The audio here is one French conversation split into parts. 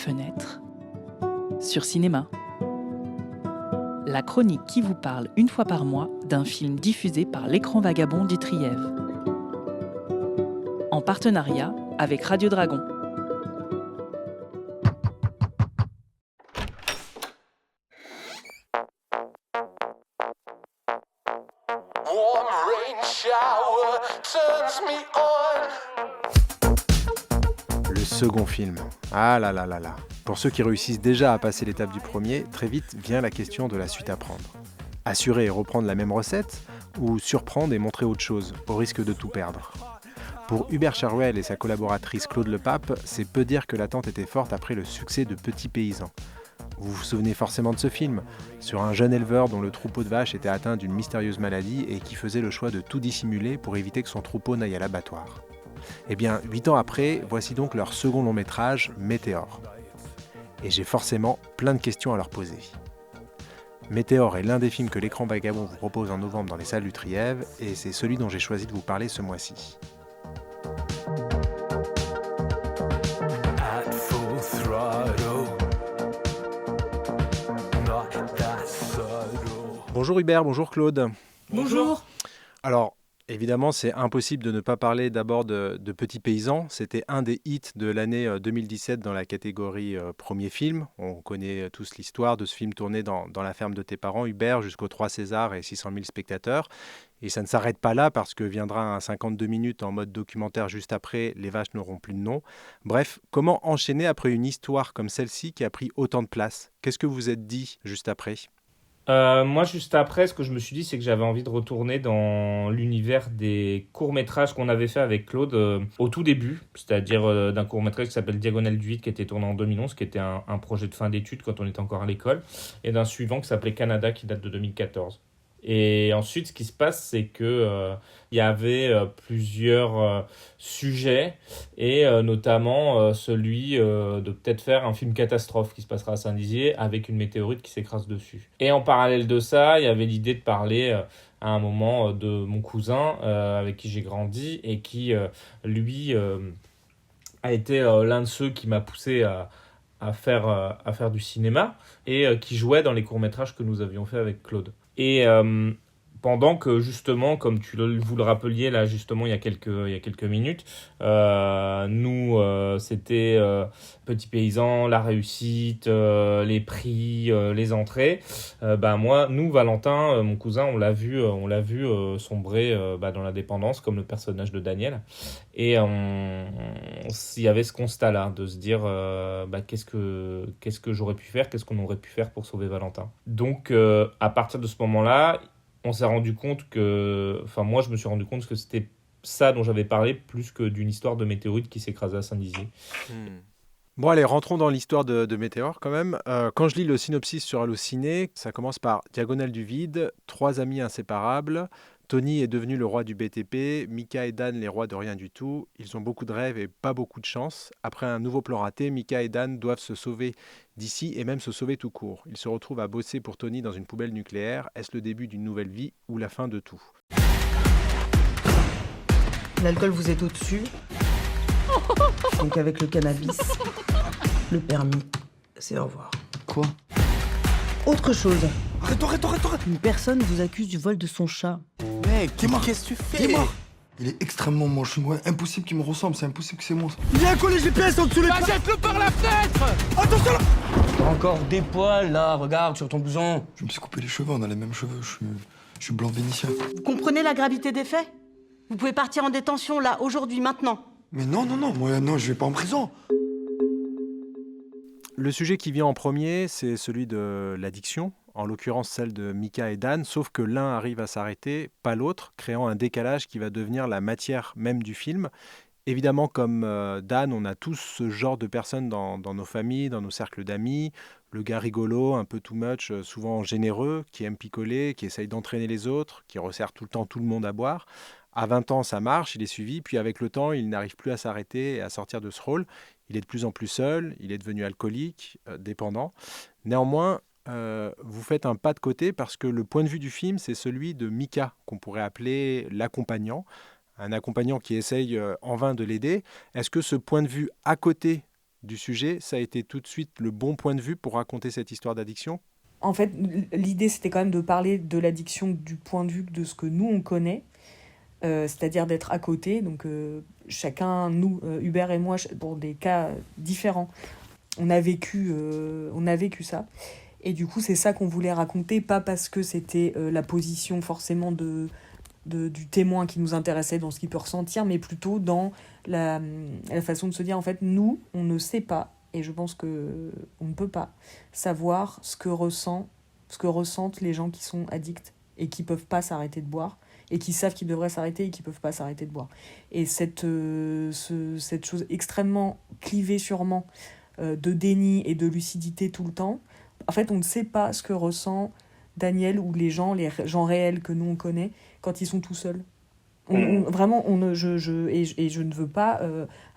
fenêtre sur Cinéma. La chronique qui vous parle une fois par mois d'un film diffusé par l'Écran Vagabond du Trièves. En partenariat avec Radio Dragon. Warm rain shower turns me on. Le second film. Ah là là là là. Pour ceux qui réussissent déjà à passer l'étape du premier, très vite vient la question de la suite à prendre. Assurer et reprendre la même recette ou surprendre et montrer autre chose, au risque de tout perdre. Pour Hubert Charuel et sa collaboratrice Claude Lepape, c'est peu dire que l'attente était forte après le succès de Petits Paysans. Vous vous souvenez forcément de ce film, sur un jeune éleveur dont le troupeau de vaches était atteint d'une mystérieuse maladie et qui faisait le choix de tout dissimuler pour éviter que son troupeau n'aille à l'abattoir. Eh bien, 8 ans après, voici donc leur second long métrage, Météore. Et j'ai forcément plein de questions à leur poser. Météore est l'un des films que l'Écran Vagabond vous propose en novembre dans les salles du Trièves, et c'est celui dont j'ai choisi de vous parler ce mois-ci. At full throttle. Not that subtle. Bonjour Hubert, bonjour Claude. Bonjour. Alors, évidemment, c'est impossible de ne pas parler d'abord de Petits Paysans. C'était un des hits de l'année 2017 dans la catégorie premier film. On connaît tous l'histoire de ce film tourné dans la ferme de tes parents, Hubert, jusqu'aux 3 Césars et 600 000 spectateurs. Et ça ne s'arrête pas là parce que viendra un 52 minutes en mode documentaire juste après, Les vaches n'auront plus de nom. Bref, comment enchaîner après une histoire comme celle-ci qui a pris autant de place ? Qu'est-ce que vous vous êtes dit juste après ? Moi, juste après, ce que je me suis dit, c'est que j'avais envie de retourner dans l'univers des courts-métrages qu'on avait fait avec Claude au tout début, c'est-à-dire d'un court-métrage qui s'appelle Diagonale du Vide, qui était tourné en 2011, qui était un projet de fin d'études quand on était encore à l'école, et d'un suivant qui s'appelait Canada, qui date de 2014. Et ensuite, ce qui se passe, c'est que il y avait plusieurs sujets, et notamment celui de peut-être faire un film catastrophe qui se passera à Saint-Dizier avec une météorite qui s'écrase dessus. Et en parallèle de ça, il y avait l'idée de parler à un moment de mon cousin avec qui j'ai grandi et qui, lui, a été l'un de ceux qui m'a poussé à faire du cinéma et qui jouait dans les courts-métrages que nous avions fait avec Claude. Et pendant que justement, comme vous le rappeliez là justement il y a quelques minutes, nous c'était Petits Paysans, la réussite, les prix, les entrées. Nous Valentin, mon cousin, on l'a vu sombrer dans la dépendance comme le personnage de Daniel. Et il y avait ce constat-là de se dire qu'est-ce que j'aurais pu faire, qu'est-ce qu'on aurait pu faire pour sauver Valentin. Donc à partir de ce moment-là, on s'est rendu compte moi je me suis rendu compte que c'était ça dont j'avais parlé plus que d'une histoire de météorite qui s'écrasait à Saint-Dizier. Bon allez, rentrons dans l'histoire de Météore quand même. Quand je lis le synopsis sur Allociné, ça commence par Diagonale du Vide, 3 amis inséparables. Tony est devenu le roi du BTP, Mika et Dan les rois de rien du tout. Ils ont beaucoup de rêves et pas beaucoup de chance. Après un nouveau plan raté, Mika et Dan doivent se sauver d'ici et même se sauver tout court. Ils se retrouvent à bosser pour Tony dans une poubelle nucléaire. Est-ce le début d'une nouvelle vie ou la fin de tout ? L'alcool vous est au-dessus. Donc avec le cannabis, le permis, c'est au revoir. Quoi ? Autre chose, Arrête. une personne vous accuse du vol de son chat. Mec, Qu'est-ce que tu fais? Il est extrêmement moche. Ouais, impossible qu'il me ressemble, c'est impossible que c'est moi. Ça. Il y a un collet GPS en dessous les pneus. Jette-le par la fenêtre. Attention là. T'as encore des poils là, regarde sur ton blouson. Je me suis coupé les cheveux, on a les mêmes cheveux. Je suis blanc vénitien. Vous comprenez la gravité des faits ? Vous pouvez partir en détention là, aujourd'hui, maintenant. Mais non, moi non, je vais pas en prison. Le sujet qui vient en premier, c'est celui de l'addiction, en l'occurrence celle de Mika et Dan, sauf que l'un arrive à s'arrêter, pas l'autre, créant un décalage qui va devenir la matière même du film. Évidemment, comme Dan, on a tous ce genre de personnes dans nos familles, dans nos cercles d'amis. Le gars rigolo, un peu too much, souvent généreux, qui aime picoler, qui essaye d'entraîner les autres, qui resserre tout le temps tout le monde à boire. À 20 ans, ça marche, il est suivi, puis avec le temps, il n'arrive plus à s'arrêter et à sortir de ce rôle. Il est de plus en plus seul, il est devenu alcoolique, dépendant. Néanmoins, vous faites un pas de côté parce que le point de vue du film, c'est celui de Mika, qu'on pourrait appeler l'accompagnant. Un accompagnant qui essaye en vain de l'aider. Est-ce que ce point de vue à côté du sujet, ça a été tout de suite le bon point de vue pour raconter cette histoire d'addiction ? En fait, l'idée, c'était quand même de parler de l'addiction du point de vue de ce que nous, on connaît, c'est-à-dire d'être à côté. Donc, chacun, nous, Hubert et moi, pour des cas différents, on a vécu ça. Et du coup, c'est ça qu'on voulait raconter, pas parce que c'était la position forcément du témoin qui nous intéressait dans ce qu'il peut ressentir, mais plutôt dans la façon de se dire, en fait, nous, on ne sait pas, et je pense qu'on ne peut pas savoir ce que ressentent les gens qui sont addicts et qui ne peuvent pas s'arrêter de boire, et qui savent qu'ils devraient s'arrêter et qui ne peuvent pas s'arrêter de boire. Et cette chose extrêmement clivée sûrement de déni et de lucidité tout le temps, en fait, on ne sait pas ce que ressent Daniel ou les gens réels que nous on connaît quand ils sont tout seuls. Je ne veux pas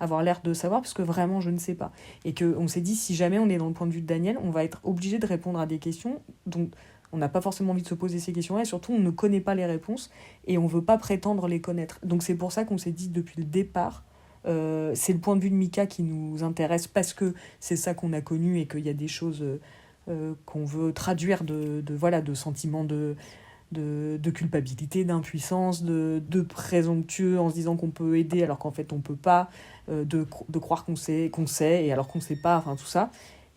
avoir l'air de savoir parce que vraiment je ne sais pas. Et qu'on s'est dit, si jamais on est dans le point de vue de Daniel, on va être obligé de répondre à des questions dont on n'a pas forcément envie de se poser ces questions-là, et surtout on ne connaît pas les réponses et on ne veut pas prétendre les connaître. Donc c'est pour ça qu'on s'est dit depuis le départ, c'est le point de vue de Mika qui nous intéresse parce que c'est ça qu'on a connu et qu'il y a des choses qu'on veut traduire de sentiments de culpabilité, d'impuissance, de présomptueux en se disant qu'on peut aider alors qu'en fait on peut pas, de croire qu'on sait et alors qu'on sait pas, enfin tout ça.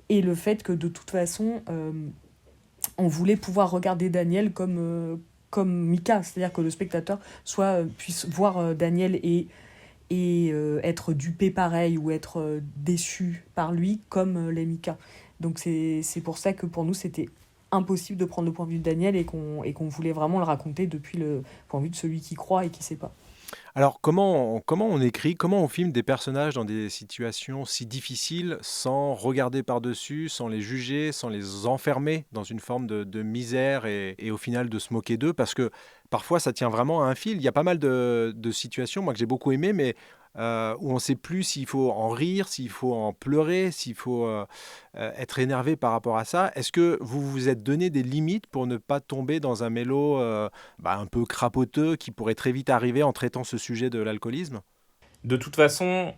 Et le fait que de toute façon on voulait pouvoir regarder Daniel comme Mika, c'est-à-dire que le spectateur puisse voir Daniel et être dupé pareil ou être déçu par lui comme les Mika. Donc c'est pour ça que pour nous c'était impossible de prendre le point de vue de Daniel et qu'on voulait vraiment le raconter depuis le point de vue de celui qui croit et qui sait pas. Alors comment on écrit, comment on filme des personnages dans des situations si difficiles sans regarder par-dessus, sans les juger, sans les enfermer dans une forme de misère et au final de se moquer d'eux, parce que parfois ça tient vraiment à un fil. Il y a pas mal de situations, moi que j'ai beaucoup aimé, mais où on ne sait plus s'il faut en rire, s'il faut en pleurer, s'il faut être énervé par rapport à ça. Est-ce que vous vous êtes donné des limites pour ne pas tomber dans un mélo un peu crapoteux qui pourrait très vite arriver en traitant ce sujet de l'alcoolisme ? De toute façon,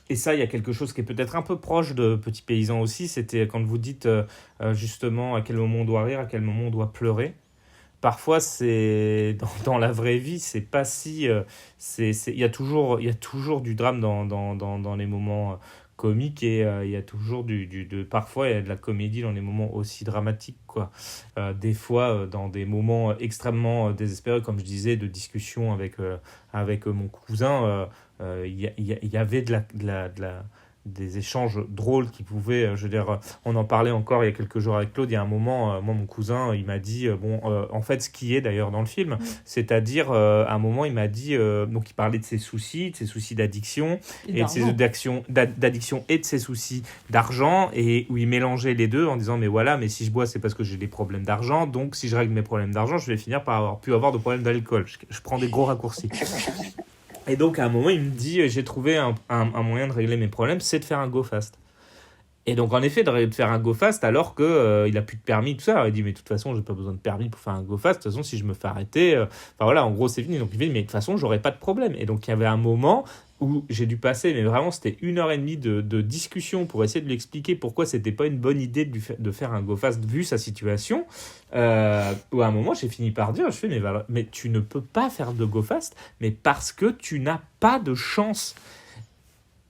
et ça, il y a quelque chose qui est peut-être un peu proche de Petit Paysan aussi, c'était quand vous dites justement à quel moment on doit rire, à quel moment on doit pleurer. Parfois, c'est dans la vraie vie, c'est pas si... il y a toujours du drame dans les moments comiques et il y a toujours parfois, il y a de la comédie dans les moments aussi dramatiques, quoi. Des fois, dans des moments extrêmement désespérés, comme je disais, de discussion avec mon cousin, il y avait des échanges drôles qui pouvaient, on en parlait encore il y a quelques jours avec Claude. Il y a un moment, moi, mon cousin, il m'a dit, en fait, ce qui est d'ailleurs dans le film, c'est-à-dire, à un moment, il m'a dit, donc il parlait de ses soucis d'addiction, et de ses d'addiction et de ses soucis d'argent, et où il mélangeait les deux en disant, mais voilà, mais si je bois, c'est parce que j'ai des problèmes d'argent, donc si je règle mes problèmes d'argent, je vais finir par avoir de problèmes d'alcool. Je prends des gros raccourcis. Et donc, à un moment, il me dit, j'ai trouvé un moyen de régler mes problèmes, c'est de faire un go fast. Et donc, en effet, de faire un go fast alors qu'il n'a plus de permis, tout ça. Alors, il dit, mais de toute façon, je n'ai pas besoin de permis pour faire un go fast. De toute façon, si je me fais arrêter, en gros, c'est fini. Donc, il dit, mais de toute façon, je n'aurai pas de problème. Et donc, il y avait un moment où j'ai dû passer, mais vraiment, c'était 1h30 de discussion pour essayer de lui expliquer pourquoi c'était pas une bonne idée de faire un go fast vu sa situation. Où à un moment, j'ai fini par dire, mais tu ne peux pas faire de go fast, mais parce que tu n'as pas de chance.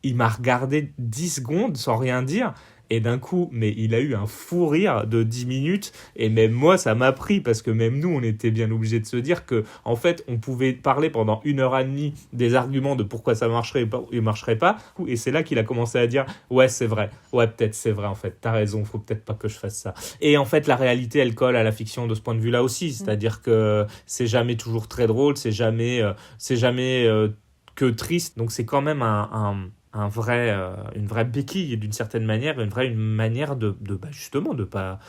Il m'a regardé 10 secondes sans rien dire. Et d'un coup, mais il a eu un fou rire de 10 minutes. Et même moi, ça m'a pris parce que même nous, on était bien obligés de se dire que, en fait, on pouvait parler pendant 1h30 des arguments de pourquoi ça marcherait et marcherait pas. Et c'est là qu'il a commencé à dire, ouais, c'est vrai. Ouais, peut-être c'est vrai, en fait. T'as raison, faut peut-être pas que je fasse ça. Et en fait, la réalité, elle colle à la fiction de ce point de vue-là aussi. C'est-à-dire que c'est jamais toujours très drôle, c'est jamais que triste. Donc c'est quand même une vraie béquille d'une certaine manière, une manière justement de pas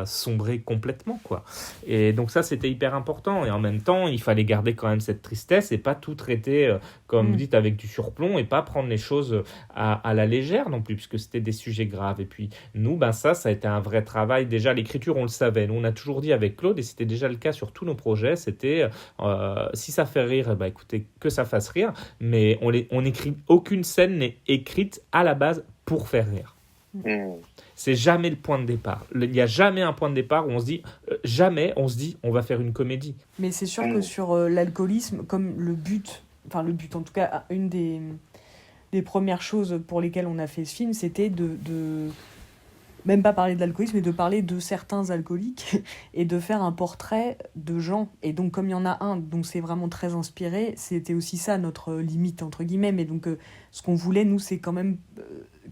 sombrer complètement, quoi. Et donc ça, c'était hyper important. Et en même temps, il fallait garder quand même cette tristesse et pas tout traiter, comme vous dites, avec du surplomb et pas prendre les choses à la légère non plus, puisque c'était des sujets graves. Et puis nous, ça a été un vrai travail. Déjà, l'écriture, on le savait. Nous, on a toujours dit avec Claude, et c'était déjà le cas sur tous nos projets, c'était si ça fait rire, écoutez, que ça fasse rire, mais on n'écrit aucune scène n'est écrite à la base pour faire rire. Mm. C'est jamais le point de départ. Il n'y a jamais un point de départ où on se dit, jamais on se dit, on va faire une comédie. Mais c'est sûr que sur l'alcoolisme, comme le but en tout cas, une des premières choses pour lesquelles on a fait ce film, c'était de même pas parler de l'alcoolisme, mais de parler de certains alcooliques et de faire un portrait de gens. Et donc, comme il y en a un dont c'est vraiment très inspiré, c'était aussi ça notre limite, entre guillemets. Mais donc, ce qu'on voulait, nous, c'est quand même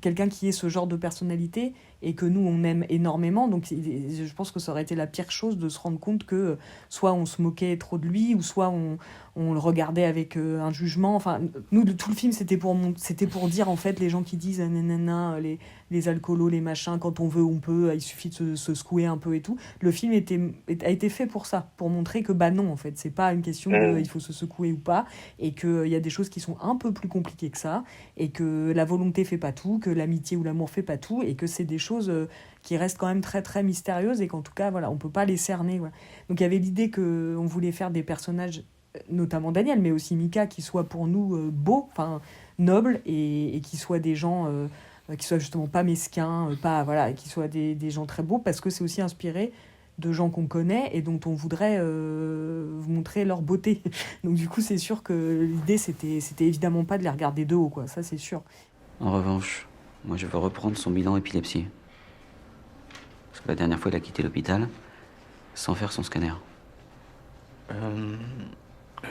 quelqu'un qui ait ce genre de personnalité et que nous, on aime énormément. Donc, je pense que ça aurait été la pire chose de se rendre compte que soit on se moquait trop de lui, ou soit on le regardait avec un jugement. Enfin, nous, tout le film, c'était pour dire, en fait, les gens qui disent nanana, les alcoolos, les machins, quand on veut, on peut, il suffit de se secouer un peu et tout. Le film a été fait pour ça, pour montrer que non, en fait, c'est pas une question de il faut se secouer ou pas, et qu'il y a des choses qui sont un peu plus compliquées que ça, et que la volonté fait pas tout, que l'amitié ou l'amour fait pas tout, et que c'est des choses qui restent quand même très très mystérieuses, et qu'en tout cas, voilà, on peut pas les cerner. Voilà. Donc il y avait l'idée qu'on voulait faire des personnages, notamment Daniel, mais aussi Mika, qui soient pour nous beaux, nobles, et qui soient des gens qui soient justement pas mesquins, qui soient des gens très beaux, parce que c'est aussi inspiré de gens qu'on connaît et dont on voudrait vous montrer leur beauté. Donc du coup, c'est sûr que l'idée, c'était évidemment pas de les regarder de haut, quoi. Ça, c'est sûr. En revanche, moi, je veux reprendre son bilan épilepsie. Parce que la dernière fois, il a quitté l'hôpital sans faire son scanner.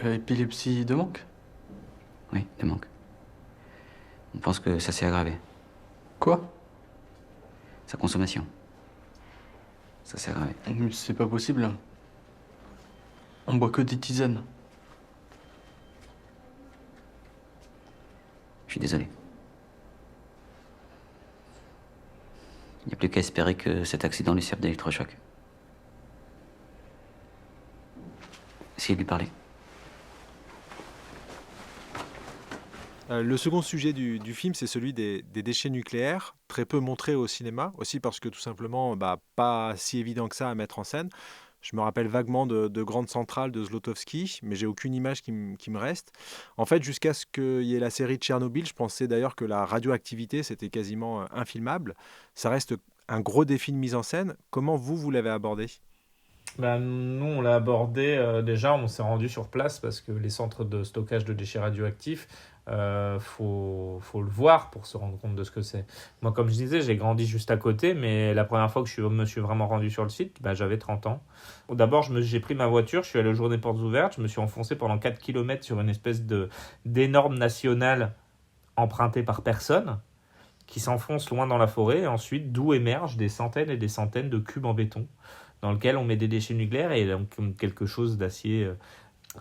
Épilepsie de manque? Oui, de manque. On pense que ça s'est aggravé. Quoi? Sa consommation. Ça s'est aggravé. Mais c'est pas possible. On boit que des tisanes. Je suis désolé. Il n'y a plus qu'à espérer que cet accident lui serve d'électrochoc. Essayez de lui parler. Le second sujet du film, c'est celui des déchets nucléaires, très peu montré au cinéma, aussi parce que tout simplement, pas si évident que ça à mettre en scène. Je me rappelle vaguement de Grande Centrale de Zlotowski, mais j'ai aucune image qui me reste. En fait, jusqu'à ce qu'il y ait la série de Tchernobyl, je pensais d'ailleurs que la radioactivité, c'était quasiment infilmable. Ça reste un gros défi de mise en scène. Comment vous l'avez abordé ? Nous, on l'a abordé, déjà, on s'est rendu sur place parce que les centres de stockage de déchets radioactifs, faut le voir pour se rendre compte de ce que c'est. Moi, comme je disais, j'ai grandi juste à côté, mais la première fois que je me suis vraiment rendu sur le site, j'avais 30 ans. D'abord, j'ai pris ma voiture, je suis allé au jour des portes ouvertes, je me suis enfoncé pendant 4 km sur une espèce d'énorme nationale empruntée par personne, qui s'enfonce loin dans la forêt, et ensuite d'où émergent des centaines et des centaines de cubes en béton, dans lequel on met des déchets nucléaires, et donc quelque chose d'assez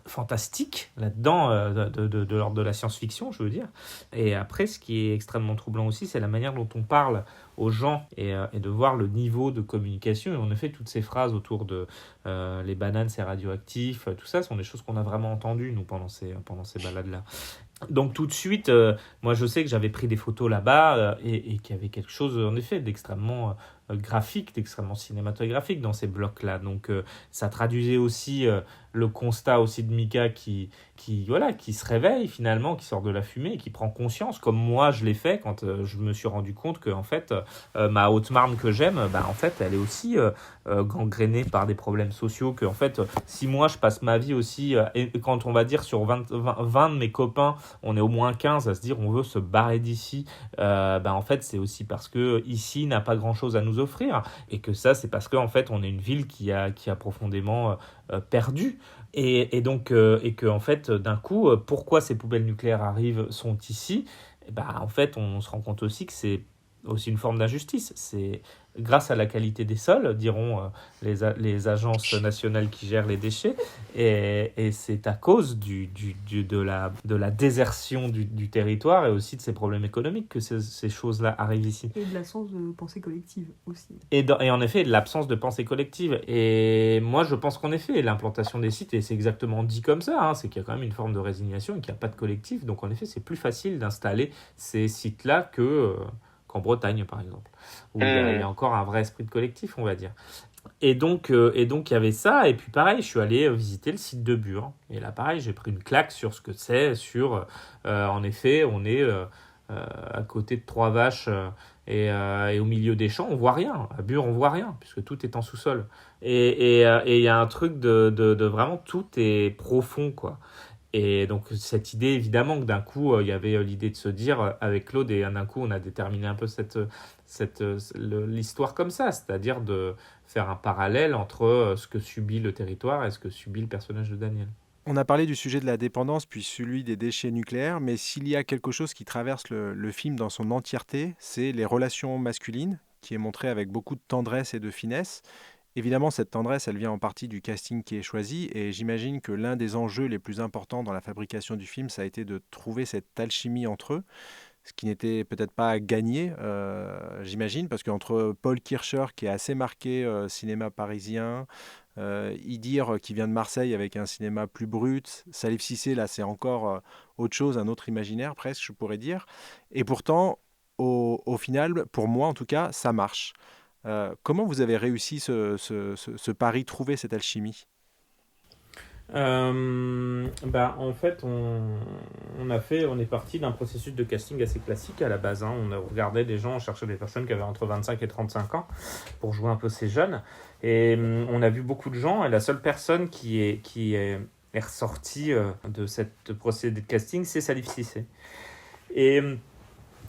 fantastique là-dedans, de l'ordre de la science-fiction, je veux dire. Et après, ce qui est extrêmement troublant aussi, c'est la manière dont on parle aux gens et de voir le niveau de communication. Et en effet, toutes ces phrases autour de les bananes, c'est radioactif, tout ça, sont des choses qu'on a vraiment entendues, nous, pendant ces balades-là. Donc tout de suite, moi je sais que j'avais pris des photos là-bas et qu'il y avait quelque chose en effet d'extrêmement graphique, d'extrêmement cinématographique dans ces blocs-là. Donc ça traduisait aussi le constat aussi de Mika qui se réveille finalement, qui sort de la fumée et qui prend conscience, comme moi je l'ai fait quand je me suis rendu compte que en fait ma Haute-Marne que j'aime, en fait elle est aussi gangrénée par des problèmes sociaux, que en fait si moi je passe ma vie aussi et quand on va dire sur 20 de mes copains on est au moins 15 à se dire on veut se barrer d'ici, en fait c'est aussi parce que ici n'a pas grand chose à nous offrir, et que ça c'est parce qu'en fait on est une ville qui a profondément perdu, et donc et que en fait d'un coup pourquoi ces poubelles nucléaires sont ici, en fait on se rend compte aussi que c'est aussi une forme d'injustice. C'est grâce à la qualité des sols, diront les agences nationales qui gèrent les déchets, et c'est à cause de la désertion du territoire et aussi de ces problèmes économiques que ces choses-là arrivent ici. Et de l'absence de pensée collective aussi. Et en effet, de l'absence de pensée collective. Et moi, je pense qu'en effet, l'implantation des sites, et c'est exactement dit comme ça, c'est qu'il y a quand même une forme de résignation et qu'il n'y a pas de collectif. Donc en effet, c'est plus facile d'installer ces sites-là qu'en Bretagne, par exemple, où il y a encore un vrai esprit de collectif, on va dire. Et donc, il y avait ça. Et puis, pareil, je suis allé visiter le site de Bure. Et là, pareil, j'ai pris une claque sur ce que c'est, en effet, on est à côté de trois vaches et au milieu des champs, on voit rien. À Bure, on voit rien, puisque tout est en sous-sol. Et il y a un truc de vraiment, tout est profond, quoi. Et donc, cette idée, évidemment, que d'un coup, il y avait l'idée de se dire, avec Claude, et d'un coup, on a déterminé un peu l'histoire comme ça, c'est-à-dire de faire un parallèle entre ce que subit le territoire et ce que subit le personnage de Daniel. On a parlé du sujet de la dépendance, puis celui des déchets nucléaires, mais s'il y a quelque chose qui traverse le film dans son entièreté, c'est les relations masculines, qui est montré avec beaucoup de tendresse et de finesse. Évidemment, cette tendresse, elle vient en partie du casting qui est choisi, et j'imagine que l'un des enjeux les plus importants dans la fabrication du film, ça a été de trouver cette alchimie entre eux, ce qui n'était peut-être pas gagné, j'imagine, parce qu'entre Paul Kircher, qui est assez marqué cinéma parisien, Idir, qui vient de Marseille avec un cinéma plus brut, Salif Cissé, là, c'est encore autre chose, un autre imaginaire presque, je pourrais dire. Et pourtant, au final, pour moi en tout cas, ça marche. Comment vous avez réussi ce pari, trouver cette alchimie ? En fait, on est parti d'un processus de casting assez classique à la base. On a regardé des gens, on cherchait des personnes qui avaient entre 25 et 35 ans pour jouer un peu ces jeunes. Et on a vu beaucoup de gens, et la seule personne qui est ressortie de cette procédé de casting, c'est Salif Cissé. Et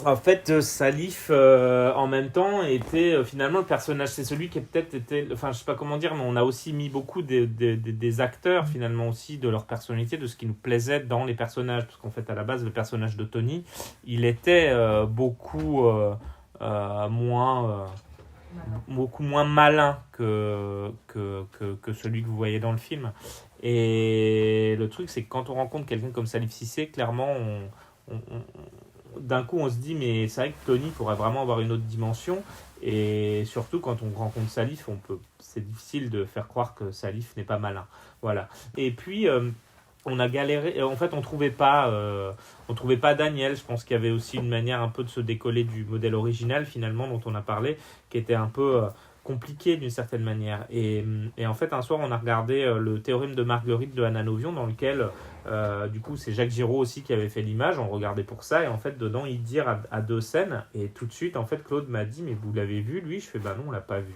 en fait, Salif, en même temps, était finalement le personnage. C'est celui qui peut-être était... Enfin, je sais pas comment dire, mais on a aussi mis beaucoup des acteurs, finalement, aussi, de leur personnalité, de ce qui nous plaisait dans les personnages. Parce qu'en fait, à la base, le personnage de Tony, il était beaucoup moins malin que celui que vous voyez dans le film. Et le truc, c'est que quand on rencontre quelqu'un comme Salif Cissé, clairement, d'un coup, on se dit, mais c'est vrai que Tony pourrait vraiment avoir une autre dimension. Et surtout, quand on rencontre Salif, c'est difficile de faire croire que Salif n'est pas malin. Voilà. Et puis, on a galéré. En fait, on trouvait pas Daniel. Je pense qu'il y avait aussi une manière un peu de se décoller du modèle original, finalement, dont on a parlé, qui était un peu compliqué d'une certaine manière. Et en fait, un soir, on a regardé le théorème de Marguerite de Anna Novion, dans lequel, du coup, c'est Jacques Giraud aussi qui avait fait l'image. On regardait pour ça, et en fait, dedans, il dit à deux scènes. Et tout de suite, en fait, Claude m'a dit, mais vous l'avez vu, lui? Je fais, bah non, on l'a pas vu.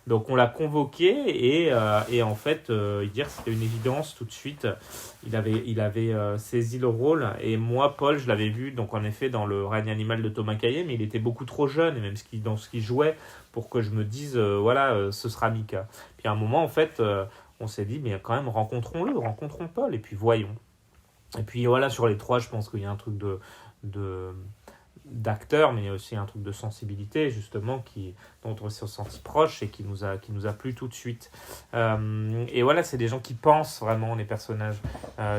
Donc, on l'a convoqué, et en fait, Idir, c'était une évidence tout de suite. Il avait saisi le rôle, et moi, Paul, je l'avais vu, donc en effet, dans Le règne animal de Thomas Caillet, mais il était beaucoup trop jeune, et même dans ce qu'il jouait, pour que je me dise, ce sera Mika. Puis à un moment, en fait, on s'est dit, mais quand même, rencontrons Paul, et puis voyons. Et puis voilà, sur les trois, je pense qu'il y a un truc d'acteur, mais il y a aussi un truc de sensibilité, justement, dont on s'est senti proche et qui nous a plu tout de suite. Et voilà, c'est des gens qui pensent vraiment les personnages,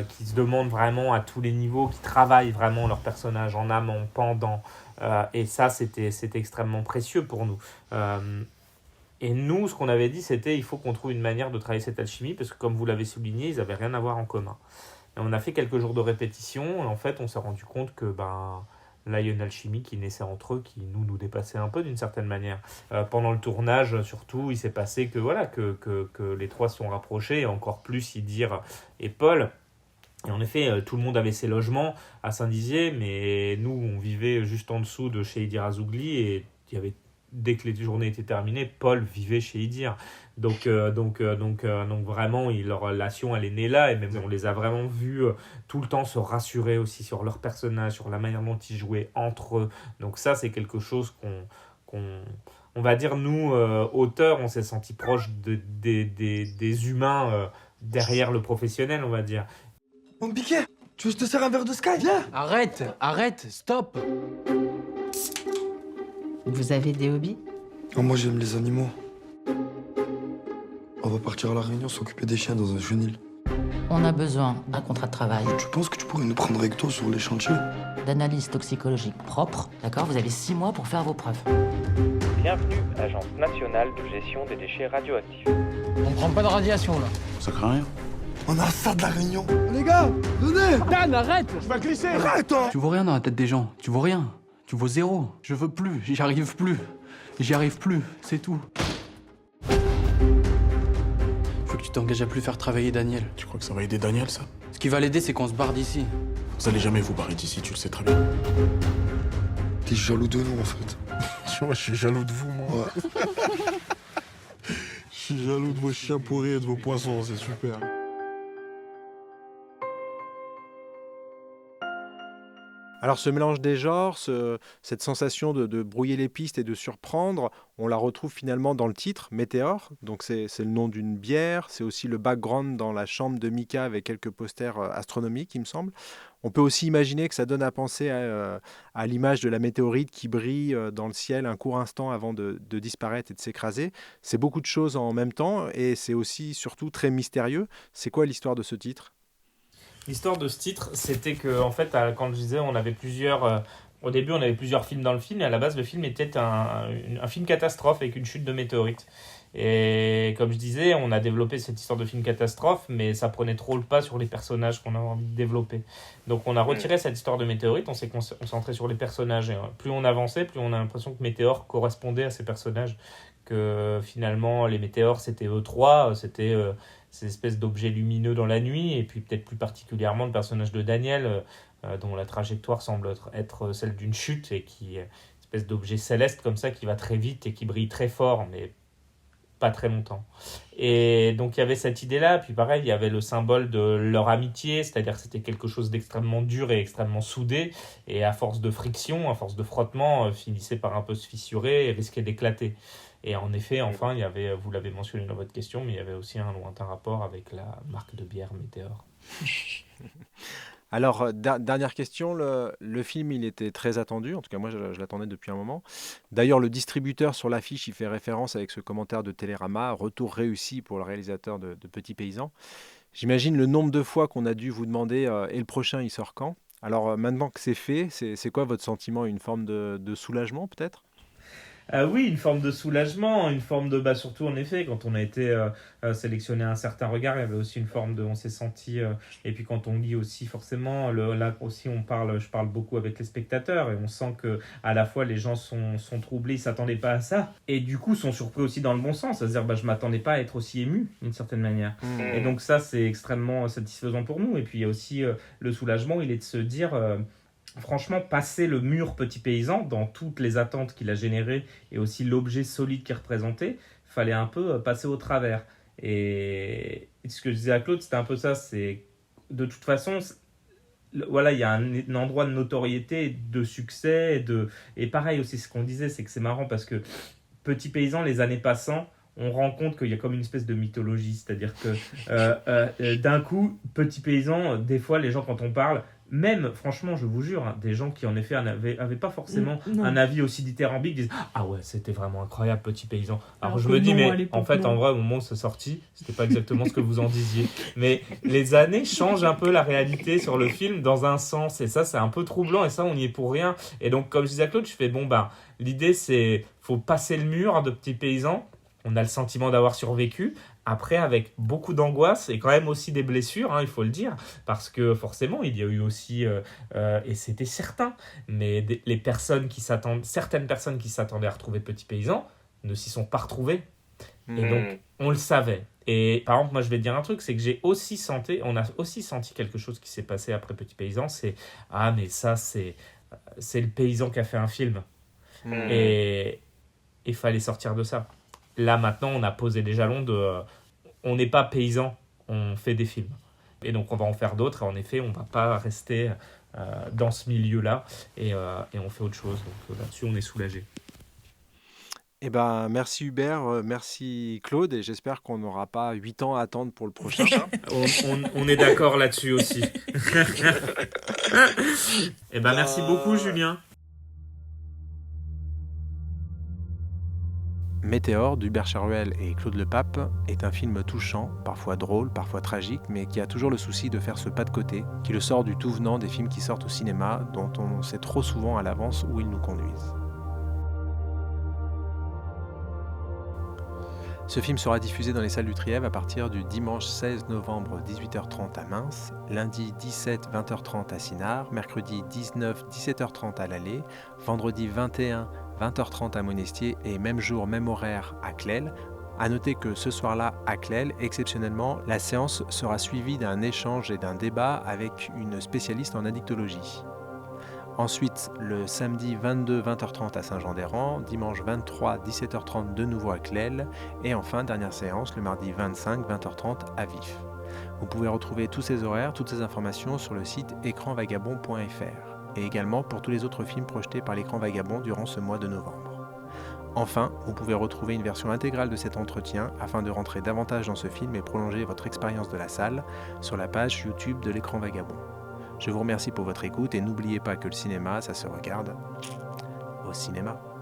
qui se demandent vraiment à tous les niveaux, qui travaillent vraiment leurs personnages en amont, pendant. Et ça, c'était extrêmement précieux pour nous. Et nous, ce qu'on avait dit, c'était il faut qu'on trouve une manière de travailler cette alchimie, parce que comme vous l'avez souligné, ils n'avaient rien à voir en commun. Et on a fait quelques jours de répétition, et en fait, on s'est rendu compte que là, il y a une alchimie qui naissait entre eux, qui nous dépassait un peu d'une certaine manière. Pendant le tournage, surtout, il s'est passé que les trois se sont rapprochés, et encore plus Idir et Paul. Et en effet, tout le monde avait ses logements à Saint-Dizier, mais nous, on vivait juste en dessous de chez Idir Azougli, et il y avait, dès que les journées étaient terminées, Paul vivait chez Idir. Donc vraiment, leur relation, elle est née là, et même on les a vraiment vus tout le temps se rassurer aussi sur leur personnage, sur la manière dont ils jouaient entre eux. Donc ça, c'est quelque chose on va dire, nous, auteurs, on s'est senti proche des humains derrière le professionnel, on va dire. Mon Piquet, tu veux que je te sers un verre de Sky? Viens. Arrête, stop. Vous avez des hobbies? Moi, j'aime les animaux. On va partir à La Réunion s'occuper des chiens dans un chenil. On a besoin d'un contrat de travail. Tu penses que tu pourrais nous prendre avec toi sur les chantiers? D'analyse toxicologique propre, d'accord? Vous avez 6 mois pour faire vos preuves. Bienvenue, Agence nationale de gestion des déchets radioactifs. On prend pas de radiation, là. Ça craint rien. On a ça de La Réunion. Les gars, venez. Dan, arrête. Je vais glisser. Arrête, toi. Tu vois rien dans la tête des gens. Tu vois rien. Tu vois zéro. Je veux plus. J'y arrive plus. C'est tout. Faut que tu t'engages à plus faire travailler Daniel. Tu crois que ça va aider Daniel, ça? Ce qui va l'aider, c'est qu'on se barre d'ici. Vous allez jamais vous barrer d'ici, tu le sais très bien. T'es jaloux de nous, en fait. Moi, je suis jaloux de vous, moi. Ouais. Je suis jaloux de vos chiens pourris et de vos poissons, c'est super. Alors ce mélange des genres, cette sensation de brouiller les pistes et de surprendre, on la retrouve finalement dans le titre, Météore. Donc c'est le nom d'une bière, c'est aussi le background dans la chambre de Mika avec quelques posters astronomiques, il me semble. On peut aussi imaginer que ça donne à penser à l'image de la météorite qui brille dans le ciel un court instant avant de disparaître et de s'écraser. C'est beaucoup de choses en même temps et c'est aussi surtout très mystérieux. C'est quoi l'histoire de ce titre ? L'histoire de ce titre, c'était que, en fait, quand je disais, on avait plusieurs. Au début, on avait plusieurs films dans le film, et à la base, le film était un film catastrophe avec une chute de météorite. Et comme je disais, on a développé cette histoire de film catastrophe, mais ça prenait trop le pas sur les personnages qu'on avait envie de développer. Donc, on a retiré cette histoire de météorite, on s'est concentré sur les personnages. Et plus on avançait, plus on a l'impression que Météore correspondait à ces personnages. Que finalement, les météores, c'était E3, c'était ces espèces d'objets lumineux dans la nuit, et puis peut-être plus particulièrement le personnage de Daniel, dont la trajectoire semble être celle d'une chute, et qui est une espèce d'objet céleste comme ça, qui va très vite et qui brille très fort, mais pas très longtemps. Et donc il y avait cette idée-là, puis pareil, il y avait le symbole de leur amitié, c'est-à-dire que c'était quelque chose d'extrêmement dur et extrêmement soudé, et à force de friction, à force de frottement, finissait par un peu se fissurer et risquait d'éclater. Et en effet, enfin, il y avait, vous l'avez mentionné dans votre question, mais il y avait aussi un lointain rapport avec la marque de bière Météore. Alors, dernière question, le film, il était très attendu, en tout cas moi je l'attendais depuis un moment. D'ailleurs, le distributeur sur l'affiche, il fait référence avec ce commentaire de Télérama, retour réussi pour le réalisateur de Petit Paysan. J'imagine le nombre de fois qu'on a dû vous demander, et le prochain, il sort quand ? Alors maintenant que c'est fait, c'est quoi votre sentiment ? Une forme de soulagement peut-être ? Oui, une forme de soulagement, une forme de... surtout en effet, quand on a été sélectionné à un certain regard, il y avait aussi une forme de... On s'est senti... et puis quand on lit aussi, forcément, là aussi, je parle beaucoup avec les spectateurs, et on sent que à la fois les gens sont troublés, ils ne s'attendaient pas à ça, et du coup sont surpris aussi dans le bon sens, c'est-à-dire je ne m'attendais pas à être aussi ému, d'une certaine manière. Et donc ça, c'est extrêmement satisfaisant pour nous. Et puis il y a aussi le soulagement, il est de se dire... franchement, passer le mur Petit Paysan, dans toutes les attentes qu'il a générées et aussi l'objet solide qu'il représentait, fallait un peu passer au travers. Et ce que je disais à Claude, c'était un peu ça, c'est de toute façon, voilà, il y a un endroit de notoriété, de succès, et pareil aussi, ce qu'on disait, c'est que c'est marrant parce que Petit Paysan, les années passant, on rend compte qu'il y a comme une espèce de mythologie, c'est-à-dire que d'un coup, Petit Paysan, des fois, les gens, quand on parle, même, franchement, je vous jure, des gens qui en effet avaient pas forcément un avis aussi dithyrambique disent « Ah ouais, c'était vraiment incroyable, Petit Paysan ». Alors je me dis, mais en fait, en vrai, au moment où c'est sorti, c'était pas exactement ce que vous en disiez. Mais les années changent un peu la réalité sur le film dans un sens, et ça, c'est un peu troublant, et ça, on y est pour rien. Et donc, comme je disais à Claude, je fais l'idée, c'est faut passer le mur de Petit Paysan. On a le sentiment d'avoir survécu. Après, avec beaucoup d'angoisse et quand même aussi des blessures, il faut le dire, parce que forcément, il y a eu aussi, et c'était certain, mais certaines personnes qui s'attendaient à retrouver Petit Paysan ne s'y sont pas retrouvées. Et donc, on le savait. Et par exemple, moi, je vais te dire un truc, c'est que on a aussi senti quelque chose qui s'est passé après Petit Paysan, c'est « Ah, mais ça, c'est le paysan qui a fait un film. » Et il fallait sortir de ça. Là, maintenant, on a posé les jalons on n'est pas paysan, on fait des films. Et donc, on va en faire d'autres. Et en effet, on ne va pas rester dans ce milieu-là. Et on fait autre chose. Donc, là-dessus, on est soulagé. Eh ben, merci Hubert, merci Claude. Et j'espère qu'on n'aura pas 8 ans à attendre pour le prochain. on est d'accord là-dessus aussi. Eh ben, merci beaucoup, Julien. Météore d'Hubert Charuel et Claude Lepape est un film touchant, parfois drôle, parfois tragique, mais qui a toujours le souci de faire ce pas de côté, qui le sort du tout venant des films qui sortent au cinéma, dont on sait trop souvent à l'avance où ils nous conduisent. Ce film sera diffusé dans les salles du Trièvre à partir du dimanche 16 novembre 18h30 à Mins, lundi 17 20h30 à Sinard, mercredi 19 17h30 à l'Allée, vendredi 21 20h30 à Monestier et même jour, même horaire à Clair. A noter que ce soir-là, à Clair, exceptionnellement, la séance sera suivie d'un échange et d'un débat avec une spécialiste en addictologie. Ensuite, le samedi 22, 20h30 à Saint-Jean-des-Rangs, dimanche 23, 17h30 de nouveau à Clayle, et enfin, dernière séance, le mardi 25, 20h30 à Vif. Vous pouvez retrouver tous ces horaires, toutes ces informations sur le site écranvagabond.fr, et également pour tous les autres films projetés par l'Écran Vagabond durant ce mois de novembre. Enfin, vous pouvez retrouver une version intégrale de cet entretien afin de rentrer davantage dans ce film et prolonger votre expérience de la salle sur la page YouTube de l'Écran Vagabond. Je vous remercie pour votre écoute et n'oubliez pas que le cinéma, ça se regarde au cinéma.